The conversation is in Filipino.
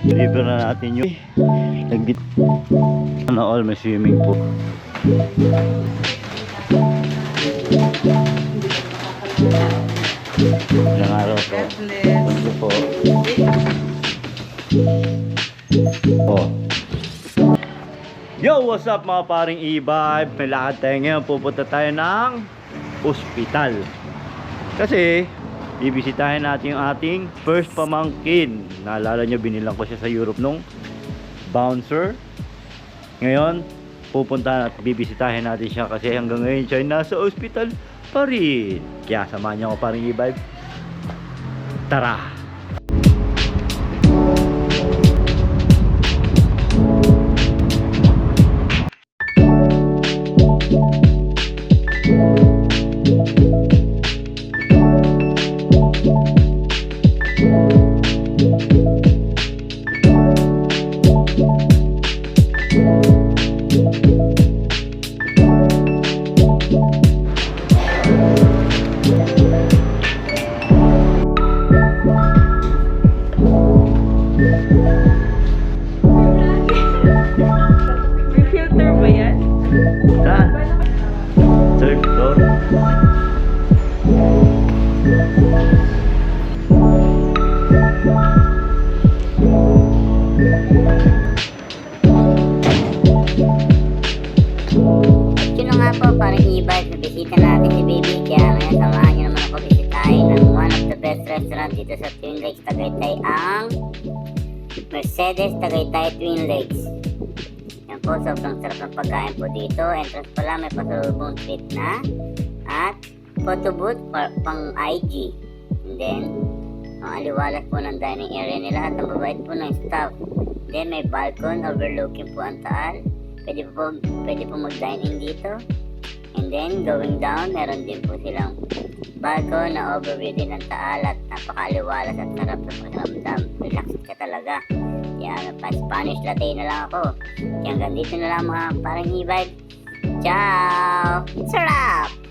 Deliver na natin yung nagbit na all may swimming pool. Ilang araw po. Thank you po. Oh. Yo, what's up mga paring e-vibe? May lakad tayo ngayon. Pupunta tayo ng ospital. Kasi bibisitahin natin yung ating first pamangkin. Naalala nyo, binilang ko siya sa Europe nung bouncer. Ngayon, pupunta at bibisitahin natin siya kasi hanggang ngayon siya ay nasa ospital pa rin. Kaya samahan niyo ako paring e-vibe. Tara! May filter ba yan? Saan? Third floor. Yun na nga po, parang e-bike, nabisita natin si Baby. Kaya ngayon samahan nyo naman ako bisitahin ng one of the best restaurant dito sa Twin Lakes, Tagaytay, ang Mercedes Tagaytay Twin Lakes. Yan po, sobrang sarap ng pagkain po dito. Entrance pala, may pasalubong treat na at photo booth pang IG. And then, ang aliwalas po ng dining area nila at ang babait po ng staff. Then may balcon overlooking po ang Taal. Pwede po mag-dine in dito. And then going down, meron din po silang balcon na overview din ng Taal at napakaliwalas at sarap sa pakiramdam. Relax ka talaga. Kaya pa-Spanish latte na lang ako. Kaya hanggang dito na lang mga parang e-vibe. Ciao! Sarap!